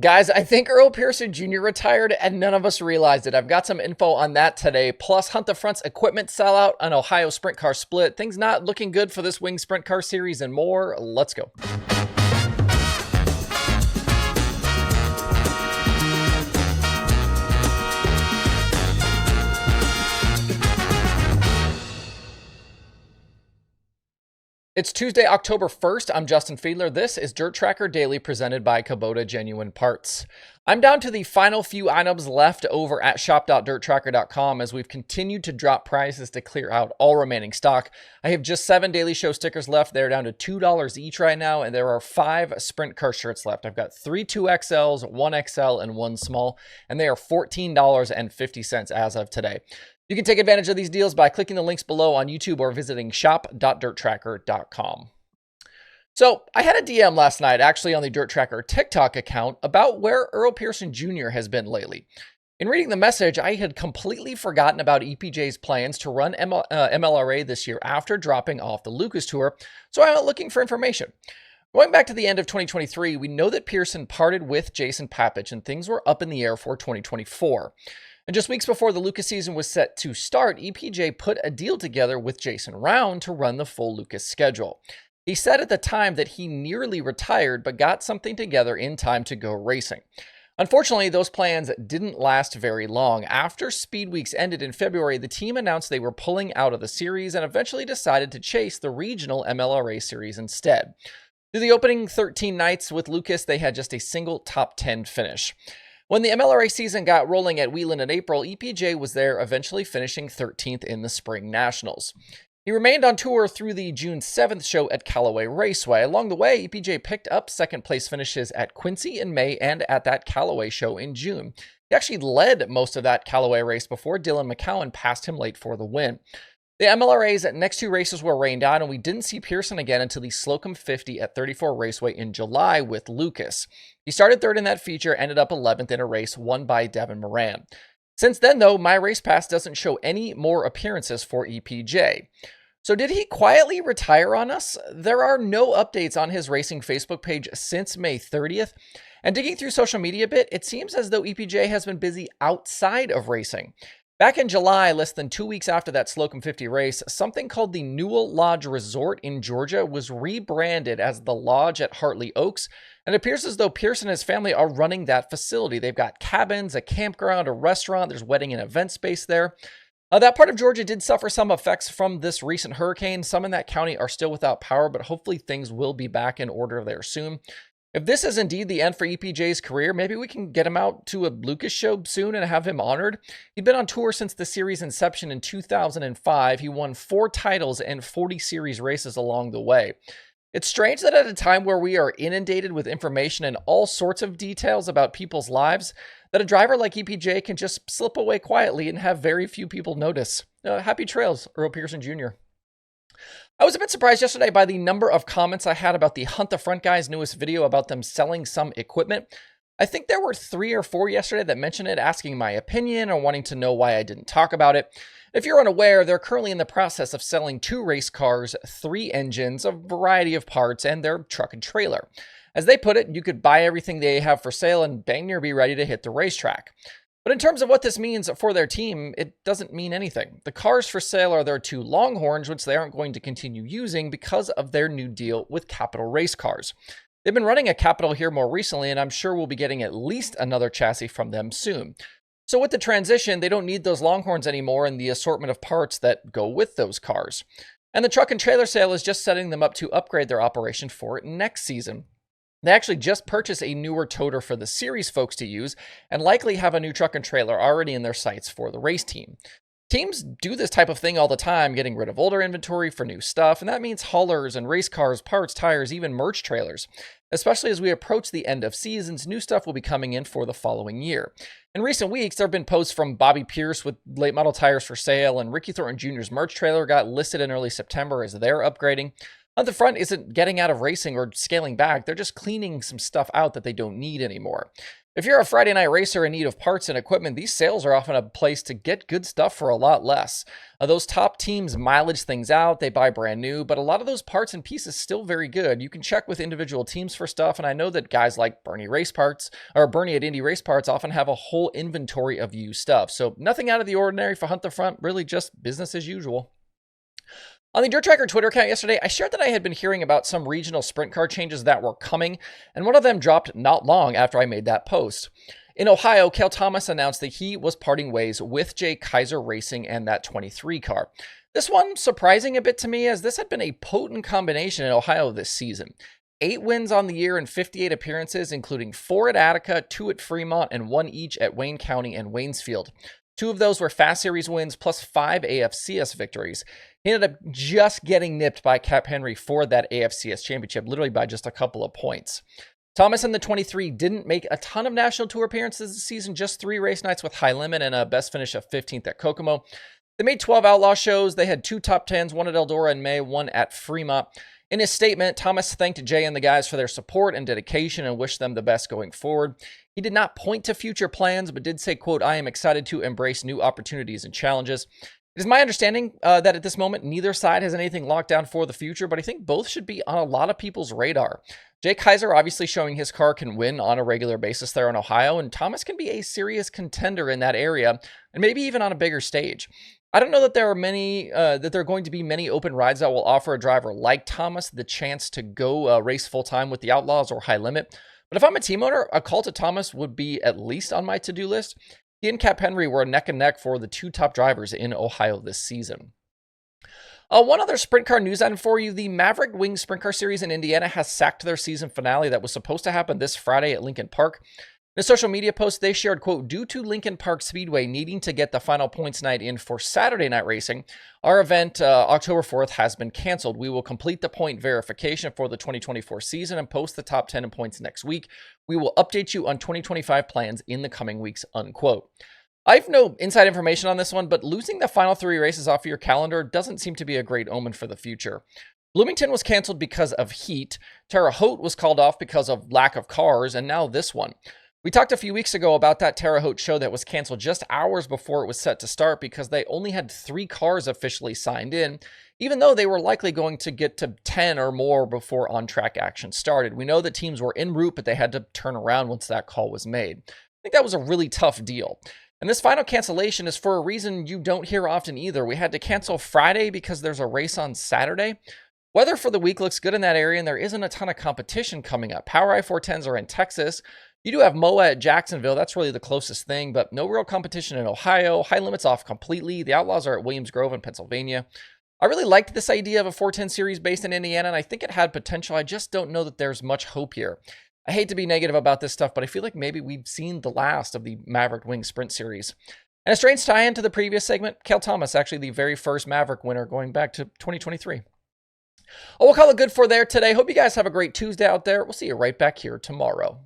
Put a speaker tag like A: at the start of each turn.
A: Guys, I think Earl Pearson Jr. retired and none of us realized it. I've got some info on that today. Plus, Hunt the Front's equipment sellout, an Ohio sprint car split, things not looking good for this Winged Sprint Car Series, and more. Let's go. It's Tuesday, October 1st. I'm Justin Fiedler. This is DIRTRACKR Daily presented by Kubota Genuine Parts. I'm down to the final few items left over at shop.dirtracker.com as we've continued to drop prices to clear out all remaining stock. I have just 7 Daily Show stickers left. They're down to $2 each right now, and there are 5 sprint car shirts left. I've got 3 2XLs, 1XL, and 1 small, and they are $14.50 as of today. You can take advantage of these deals by clicking the links below on YouTube or visiting shop.dirtracker.com. So I had a DM last night, actually on the DIRTRACKR TikTok account, about where Earl Pearson Jr. has been lately. In reading the message, I had completely forgotten about EPJ's plans to run MLRA this year after dropping off the Lucas Tour, so I went looking for information. Going back to the end of 2023, we know that Pearson parted with Jason Papich and things were up in the air for 2024. And just weeks before the Lucas season was set to start, EPJ put a deal together with Jason Round to run the full Lucas schedule. He said at the time that he nearly retired, but got something together in time to go racing. Unfortunately, those plans didn't last very long. After Speed Weeks ended in February, the team announced they were pulling out of the series and eventually decided to chase the regional MLRA series instead. Through the opening 13 nights with Lucas, they had just a single top 10 finish. When the MLRA season got rolling at Wheeling in April, EPJ was there, eventually finishing 13th in the Spring Nationals. He remained on tour through the June 7th show at Callaway Raceway. Along the way, EPJ picked up second place finishes at Quincy in May and at that Callaway show in June. He actually led most of that Callaway race before Dylan McCowan passed him late for the win. The MLRA's next 2 races were rained out, and we didn't see Pearson again until the Slocum 50 at 34 Raceway in July with Lucas. He started 3rd in that feature, ended up 11th in a race won by Devin Moran. Since then, though, my race pass doesn't show any more appearances for EPJ. So did he quietly retire on us? There are no updates on his racing Facebook page since May 30th. And digging through social media a bit, it seems as though EPJ has been busy outside of racing. Back in July, less than 2 weeks after that Slocum 50 race, something called the Newell Lodge Resort in Georgia was rebranded as the Lodge at Hartley Oaks, and it appears as though Pearson and his family are running that facility. They've got cabins, a campground, a restaurant, there's wedding and event space there. That part of Georgia did suffer some effects from this recent hurricane. Some in that county are still without power, but hopefully things will be back in order there soon. If this is indeed the end for EPJ's career, maybe we can get him out to a Lucas show soon and have him honored. He'd been on tour since the series' inception in 2005. He won 4 titles and 40 series races along the way. It's strange that at a time where we are inundated with information and all sorts of details about people's lives, that a driver like EPJ can just slip away quietly and have very few people notice. Happy trails, Earl Pearson Jr. I was a bit surprised yesterday by the number of comments I had about the Hunt the Front guys' newest video about them selling some equipment. I think there were 3 or 4 yesterday that mentioned it, asking my opinion or wanting to know why I didn't talk about it. If you're unaware, they're currently in the process of selling 2 race cars, 3 engines, a variety of parts, and their truck and trailer. As they put it, you could buy everything they have for sale and bang near be ready to hit the racetrack. But in terms of what this means for their team, it doesn't mean anything. The cars for sale are their 2 Longhorns, which they aren't going to continue using because of their new deal with Capital Race Cars. They've been running a Capital here more recently, and I'm sure we'll be getting at least another chassis from them soon. So with the transition, they don't need those Longhorns anymore and the assortment of parts that go with those cars. And the truck and trailer sale is just setting them up to upgrade their operation for next season. They actually just purchased a newer toter for the series folks to use and likely have a new truck and trailer already in their sights for the race team. Teams do this type of thing all the time, getting rid of older inventory for new stuff, and that means haulers and race cars, parts, tires, even merch trailers. Especially as we approach the end of seasons, new stuff will be coming in for the following year. In recent weeks, there have been posts from Bobby Pierce with late model tires for sale, and Ricky Thornton Jr.'s merch trailer got listed in early September as they're upgrading. On the front isn't getting out of racing or scaling back, they're just cleaning some stuff out that they don't need anymore. If you're a Friday night racer in need of parts and equipment, these sales are often a place to get good stuff for a lot less. Those top teams mileage things out, they buy brand new, but a lot of those parts and pieces still very good. You can check with individual teams for stuff, and I know that guys like Bernie at Indy Race Parts often have a whole inventory of used stuff. So nothing out of the ordinary for Hunt the Front, really just business as usual. On the DIRTRACKR Twitter account yesterday, I shared that I had been hearing about some regional sprint car changes that were coming, and one of them dropped not long after I made that post. In Ohio, Cale announced that he was parting ways with Kiser Racing and that 23 car. This one surprising a bit to me, as this had been a potent combination in Ohio this season. 8 wins on the year and 58 appearances, including 4 at Attica, 2 at Fremont, and 1 each at Wayne County and Waynesfield. 2 of those were Fast Series wins, plus 5 AFCS victories. He ended up just getting nipped by Cap Henry for that AFCS championship, literally by just a couple of points. Thomas and the 23 didn't make a ton of national tour appearances this season, just 3 race nights with high limit and a best finish of 15th at Kokomo. They made 12 outlaw shows. They had 2 top 10s, 1 at Eldora in May, 1 at Fremont. In his statement, Thomas thanked Jay and the guys for their support and dedication and wished them the best going forward. He did not point to future plans, but did say, quote, "I am excited to embrace new opportunities and challenges." It is my understanding that at this moment, neither side has anything locked down for the future, but I think both should be on a lot of people's radar. Kiser obviously showing his car can win on a regular basis there in Ohio, and Thomas can be a serious contender in that area, and maybe even on a bigger stage. I don't know that there are going to be many open rides that will offer a driver like Thomas the chance to go race full-time with the Outlaws or High Limit. But if I'm a team owner, a call to Thomas would be at least on my to-do list. He and Cap Henry were neck and neck for the 2 top drivers in Ohio this season. One other sprint car news item for you. The Maverick Winged Sprint Car Series in Indiana has sacked their season finale that was supposed to happen this Friday at Lincoln Park. In a social media post, they shared, quote, "Due to Lincoln Park Speedway needing to get the final points night in for Saturday night racing, our event October 4th has been canceled. We will complete the point verification for the 2024 season and post the top 10 in points next week. We will update you on 2025 plans in the coming weeks," unquote. I have no inside information on this one, but losing the final 3 races off your calendar doesn't seem to be a great omen for the future. Bloomington was canceled because of heat, Terre Haute was called off because of lack of cars, and now this one. We talked a few weeks ago about that Terre Haute show that was canceled just hours before it was set to start because they only had 3 cars officially signed in, even though they were likely going to get to 10 or more before on-track action started. We know that teams were en route, but they had to turn around once that call was made. I think that was a really tough deal. And this final cancellation is for a reason you don't hear often either. We had to cancel Friday because there's a race on Saturday. Weather for the week looks good in that area, and there isn't a ton of competition coming up. Power I-410s are in Texas. You do have MOA at Jacksonville. That's really the closest thing, but no real competition in Ohio. High Limit's off completely. The Outlaws are at Williams Grove in Pennsylvania. I really liked this idea of a 410 series based in Indiana, and I think it had potential. I just don't know that there's much hope here. I hate to be negative about this stuff, but I feel like maybe we've seen the last of the Maverick Winged Sprint Series. And a strange tie-in to the previous segment, Cale Thomas, actually the very first Maverick winner going back to 2023. Oh, we'll call it good for there today. Hope you guys have a great Tuesday out there. We'll see you right back here tomorrow.